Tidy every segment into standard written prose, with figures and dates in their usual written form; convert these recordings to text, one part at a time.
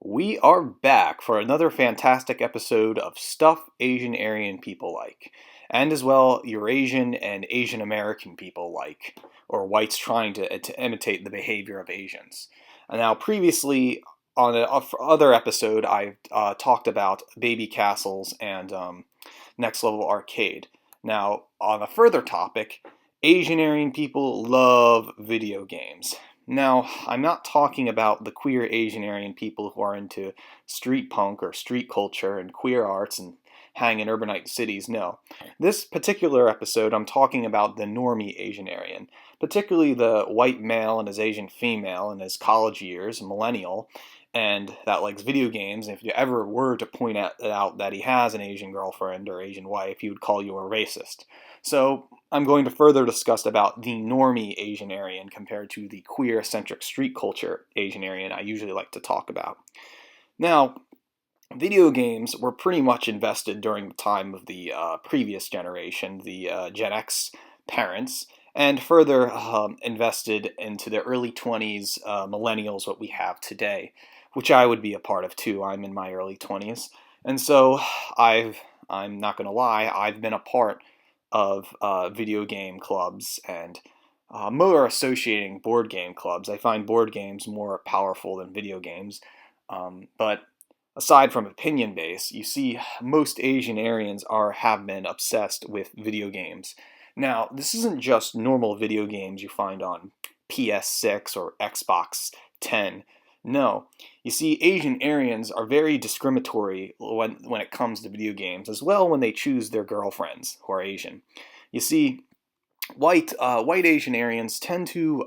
We are back for another fantastic episode of Stuff Asian-Aryan People Like, and as well Eurasian and Asian American people like, or whites trying to imitate the behavior of Asians. Now, previously on other episode, I talked about baby castles and Next Level Arcade. Now, on a further topic, Asian Aryan people love video games. Now, I'm not talking about the queer Asian Aryan people who are into street punk or street culture and queer arts and hang in urbanite cities. No. This particular episode, I'm talking about the normie Asian Aryan, particularly the white male and his Asian female in his college years, millennial, and that likes video games. And if you ever were to point out that he has an Asian girlfriend or Asian wife, he would call you a racist. So I'm going to further discuss about the normie Asian Aryan compared to the queer-centric street culture Asian Aryan I usually like to talk about. Now, video games were pretty much invested during the time of the previous generation, the Gen X parents, and further invested into the early 20s millennials, what we have today, which I would be a part of too. I'm in my early 20s. And so I'm not going to lie, I've been a part of video game clubs and more associating board game clubs. I find board games more powerful than video games. But aside from opinion base, you see most Asian Aryans have been obsessed with video games. Now, this isn't just normal video games you find on PS6 or Xbox 10. No, you see, Asian Aryans are very discriminatory when it comes to video games, as well when they choose their girlfriends who are Asian. You see, white Asian Aryans tend to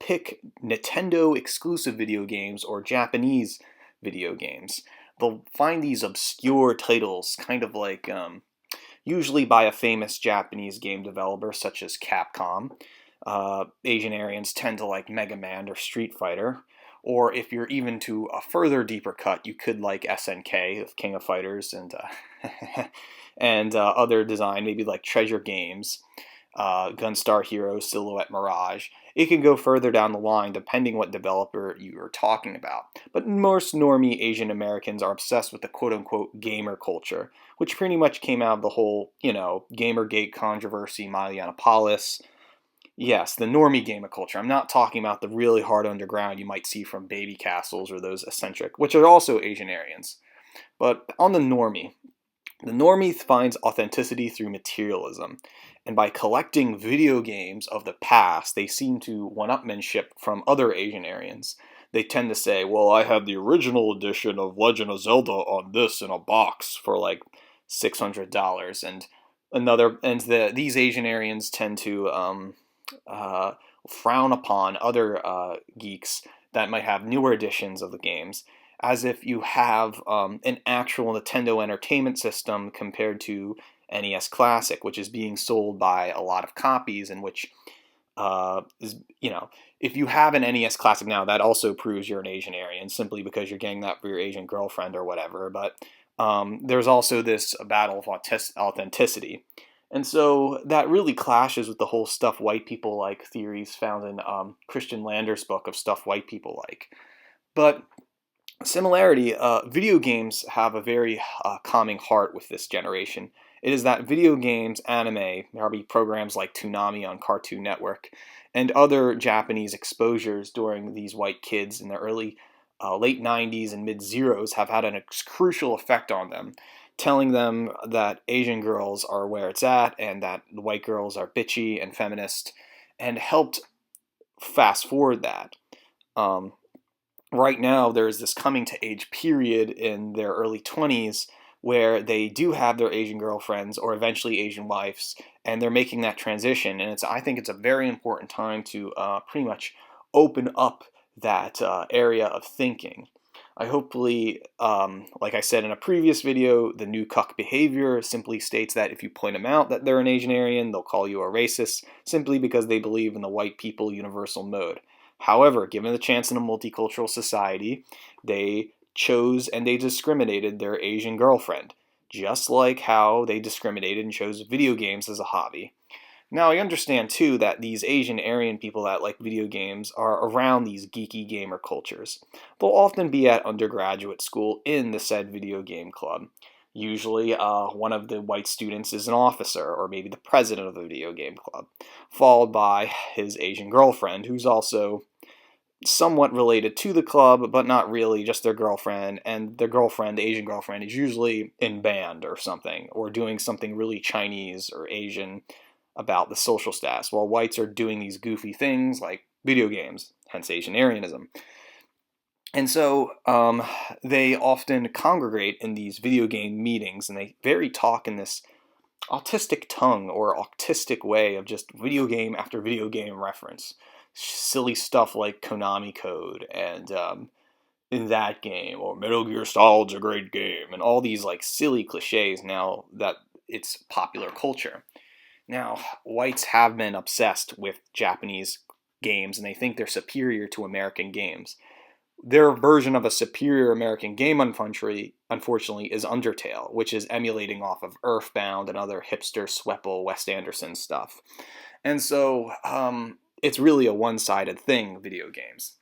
pick Nintendo exclusive video games or Japanese video games. They'll find these obscure titles, kind of like usually by a famous Japanese game developer such as Capcom. Asian Aryans tend to like Mega Man or Street Fighter. Or if you're even to a further deeper cut, you could like SNK, King of Fighters, and and other design, maybe like Treasure Games, Gunstar Heroes, Silhouette Mirage. It can go further down the line depending what developer you are talking about. But most normie Asian Americans are obsessed with the quote-unquote gamer culture, which pretty much came out of the whole, Gamergate controversy, Miley Yiannopoulos. Yes, the normie gamer culture. I'm not talking about the really hard underground you might see from baby castles or those eccentric, which are also Asian Aryans. But on the normie finds authenticity through materialism, and by collecting video games of the past, they seem to one-upmanship from other Asian Aryans. They tend to say, well, I have the original edition of Legend of Zelda on this in a box for like $600, and these Asian Aryans tend to uh, frown upon other geeks that might have newer editions of the games, as if you have an actual Nintendo Entertainment System compared to NES Classic, which is being sold by a lot of copies, and which if you have an NES Classic now, that also proves you're an Asian Aryan, simply because you're getting that for your Asian girlfriend or whatever. But there's also this battle of authenticity. And so that really clashes with the whole stuff white people like theories found in Christian Lander's book of stuff white people like. But similarity, video games have a very calming heart with this generation. It is that video games, anime, maybe programs like Toonami on Cartoon Network, and other Japanese exposures during these white kids in the late 90s and mid zeros have had a crucial effect on them, telling them that Asian girls are where it's at and that the white girls are bitchy and feminist, and helped fast forward that. Um, right now, there's this coming to age period in their early 20s where they do have their Asian girlfriends or eventually Asian wives, and they're making that transition. And I think it's a very important time to pretty much open up that area of thinking. I hopefully, like I said in a previous video, the new cuck behavior simply states that if you point them out that they're an Asian Aryan, they'll call you a racist simply because they believe in the white people universal mode. However, given the chance in a multicultural society, they chose and they discriminated their Asian girlfriend, just like how they discriminated and chose video games as a hobby. Now, I understand too that these Asian-Aryan people that like video games are around these geeky gamer cultures. They'll often be at undergraduate school in the said video game club. Usually, one of the white students is an officer, or maybe the president of the video game club, followed by his Asian girlfriend, who's also somewhat related to the club, but not really, just their girlfriend. And their girlfriend, the Asian girlfriend, is usually in band or something, or doing something really Chinese or Asian about the social status, while whites are doing these goofy things like video games, hence Asian-Aryanism. And so they often congregate in these video game meetings, and they very talk in this autistic tongue or autistic way of just video game after video game reference. Silly stuff like Konami code and in that game, or Metal Gear Solid's a great game, and all these like silly cliches now that it's popular culture. Now, whites have been obsessed with Japanese games, and they think they're superior to American games. Their version of a superior American game, unfortunately, is Undertale, which is emulating off of Earthbound and other hipster, swepo, Wes Anderson stuff. And so, it's really a one-sided thing, video games.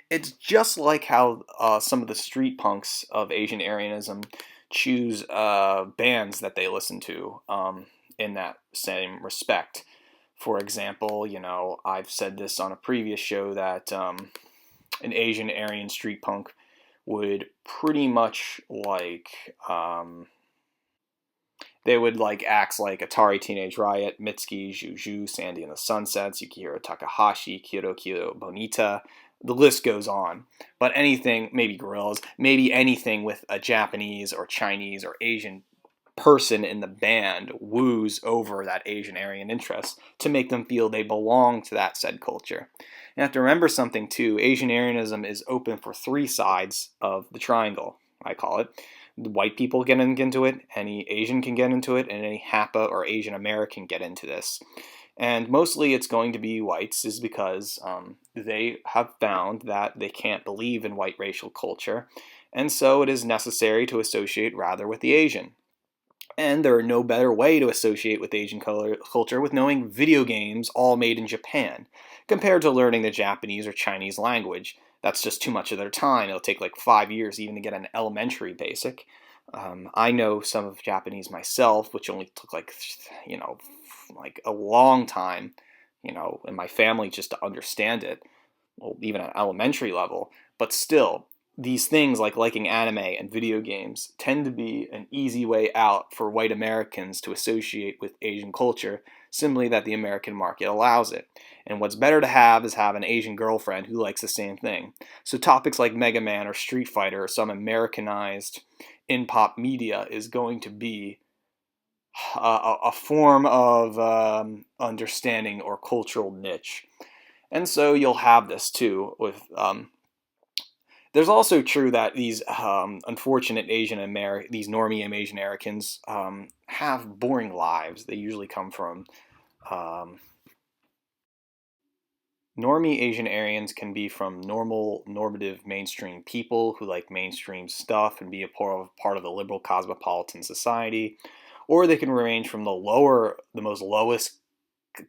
It's just like how some of the street punks of Asian-Aryanism choose bands that they listen to in that same respect. For example, I've said this on a previous show that an Asian-Aryan street punk would pretty much like they would like acts like Atari Teenage Riot, Mitski, Juju, Sandy and the Sunsets, Yukihiro Takahashi, Kyoto Kyoto Bonita. The list goes on. But anything, maybe Gorillaz, maybe anything with a Japanese or Chinese or Asian person in the band woos over that Asian-Aryan interest to make them feel they belong to that said culture. You have to remember something too. Asian-Aryanism is open for three sides of the triangle, I call it. The white people get into it, any Asian can get into it, and any HAPA or Asian American get into this. And mostly it's going to be whites is because they have found that they can't believe in white racial culture, and so it is necessary to associate rather with the Asian. And there are no better way to associate with Asian culture with knowing video games all made in Japan, compared to learning the Japanese or Chinese language. That's just too much of their time. It'll take like 5 years even to get an elementary basic. I know some of Japanese myself, which only took like a long time, in my family just to understand it, well, even at elementary level. But still, these things like liking anime and video games tend to be an easy way out for white Americans to associate with Asian culture, simply that the American market allows it. And what's better to have is have an Asian girlfriend who likes the same thing. So topics like Mega Man or Street Fighter or some Americanized in-pop media is going to be a form of understanding or cultural niche. And so you'll have this too with there's also true that these unfortunate these normie Asian Americans have boring lives. They usually come from normie Asian Aryans can be from normative mainstream people who like mainstream stuff and be a part of the liberal cosmopolitan society, or they can range from the most lowest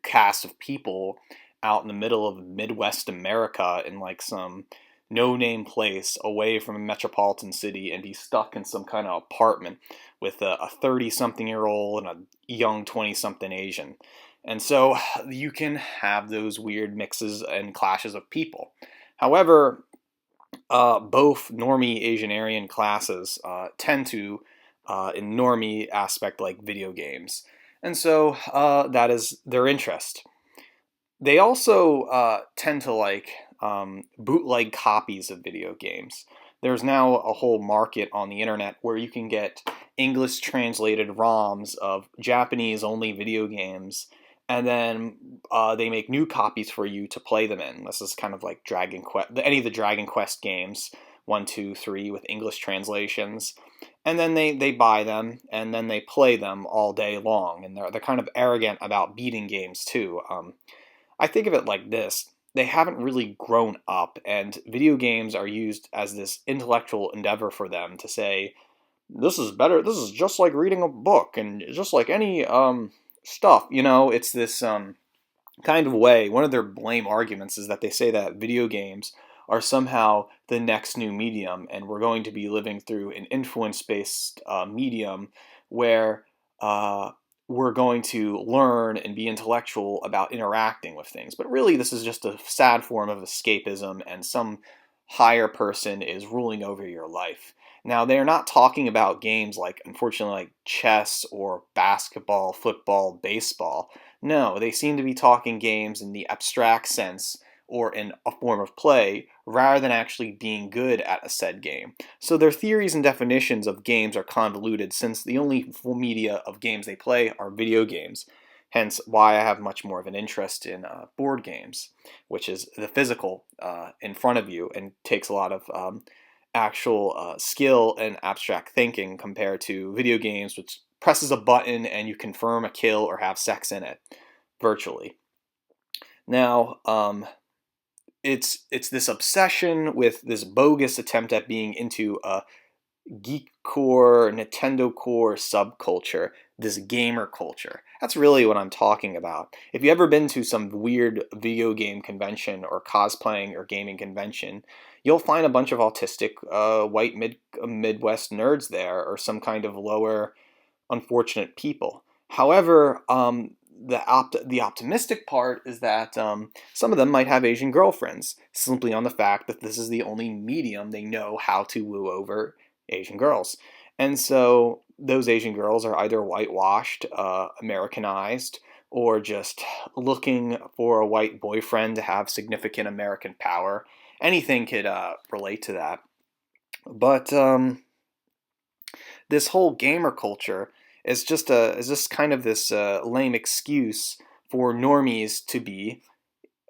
cast of people out in the middle of Midwest America in like some no-name place away from a metropolitan city and be stuck in some kind of apartment with a 30-something-year-old and a young 20-something Asian. And so you can have those weird mixes and clashes of people. However, both normie Asian-Aryan classes tend to, in normie aspect, like video games. And so that is their interest. They also tend to like bootleg copies of video games. There's now a whole market on the internet where you can get English translated ROMs of Japanese only video games, and then they make new copies for you to play them in. This is kind of like Dragon Quest, any of the Dragon Quest games, 1, 2, 3 with English translations. And then they buy them, and then they play them all day long. And they're kind of arrogant about beating games too. I think of it like this. They haven't really grown up, and video games are used as this intellectual endeavor for them to say, this is better, this is just like reading a book, and just like any stuff. It's this kind of way. One of their blame arguments is that they say that video games are somehow the next new medium, and we're going to be living through an influence-based medium where we're going to learn and be intellectual about interacting with things. But really, this is just a sad form of escapism, and some higher person is ruling over your life. Now, they're not talking about games like, unfortunately, like chess or basketball, football, baseball. No, they seem to be talking games in the abstract sense or in a form of play rather than actually being good at a said game. So their theories and definitions of games are convoluted since the only full media of games they play are video games. Hence why I have much more of an interest in board games, which is the physical in front of you and takes a lot of actual skill and abstract thinking compared to video games, which presses a button and you confirm a kill or have sex in it virtually. Now, it's this obsession with this bogus attempt at being into a geek core, Nintendo core subculture, this gamer culture. That's really what I'm talking about. If you've ever been to some weird video game convention or cosplaying or gaming convention, you'll find a bunch of autistic white Midwest nerds there, or some kind of lower unfortunate people. However, the optimistic part is that some of them might have Asian girlfriends, simply on the fact that this is the only medium they know how to woo over Asian girls. And so those Asian girls are either whitewashed, Americanized, or just looking for a white boyfriend to have significant American power. Anything could relate to that. But this whole gamer culture is just kind of this lame excuse for normies to be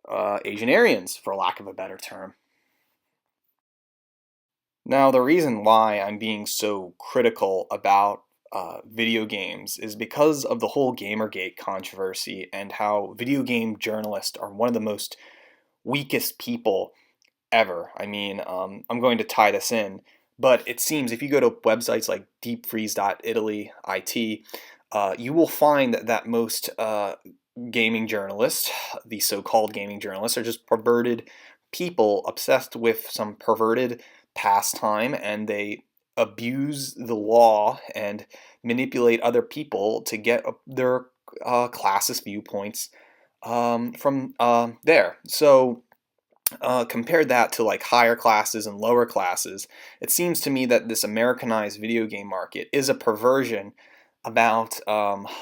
Asian-Aryans, for lack of a better term. Now, the reason why I'm being so critical about video games is because of the whole Gamergate controversy and how video game journalists are one of the most weakest people ever. I mean, I'm going to tie this in, but it seems if you go to websites like deepfreeze.italy, you will find that most gaming journalists, the so-called gaming journalists, are just perverted people obsessed with some perverted pastime, and they abuse the law and manipulate other people to get their classist viewpoints from there. So compare that to like higher classes and lower classes. It seems to me that this Americanized video game market is a perversion about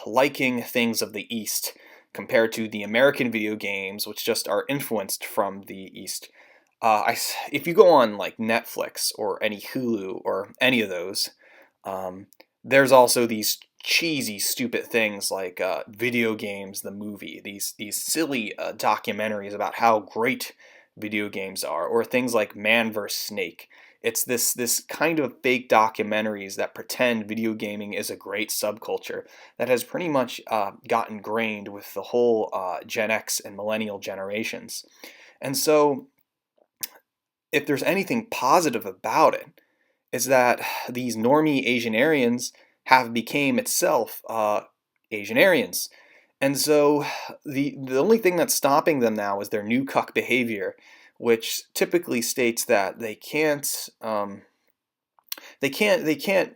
liking things of the East compared to the American video games, which just are influenced from the East. If you go on like Netflix or any Hulu or any of those, um, there's also these cheesy, stupid things like video games, the movie. These silly documentaries about how great video games are, or things like Man vs. Snake. It's this kind of fake documentaries that pretend video gaming is a great subculture that has pretty much got ingrained with the whole Gen X and millennial generations. And so, if there's anything positive about it, is that these normie Asian-Aryans have became itself Asian-Aryans. And so the only thing that's stopping them now is their new cuck behavior, which typically states that they can't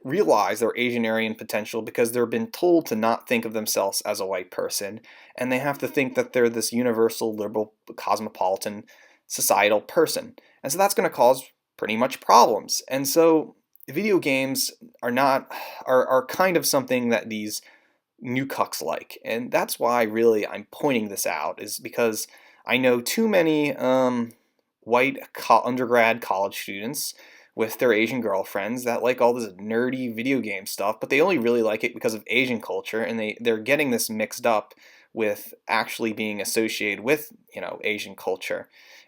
realize their Asian-Aryan potential because they're been told to not think of themselves as a white person, and they have to think that they're this universal liberal cosmopolitan societal person. And so that's going to cause pretty much problems. And so video games are kind of something that these new cucks like. And that's why really I'm pointing this out, is because I know too many white undergrad college students with their Asian girlfriends that like all this nerdy video game stuff, but they only really like it because of Asian culture, and they're getting this mixed up with actually being associated with, Asian culture.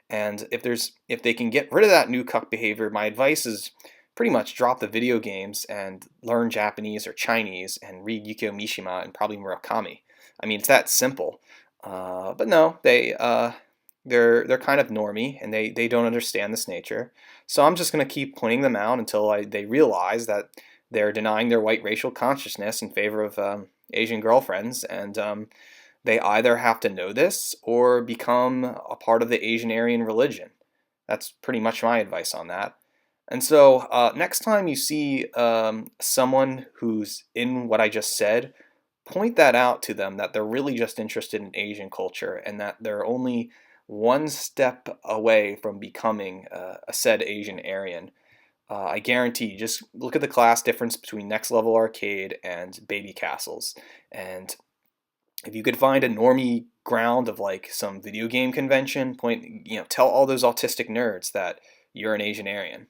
And if they can get rid of that new cuck behavior, my advice is pretty much drop the video games and learn Japanese or Chinese and read Yukio Mishima and probably Murakami. I mean, it's that simple. But no, they're kind of normie, and they don't understand this nature. So I'm just going to keep pointing them out until they realize that they're denying their white racial consciousness in favor of Asian girlfriends, and they either have to know this or become a part of the Asian-Aryan religion. That's pretty much my advice on that. And so, next time you see someone who's in what I just said, point that out to them that they're really just interested in Asian culture and that they're only one step away from becoming a said Asian-Aryan. I guarantee you, just look at the class difference between Next Level Arcade and Baby Castles. And if you could find a normie ground of like some video game convention, tell all those autistic nerds that you're an Asian-Aryan.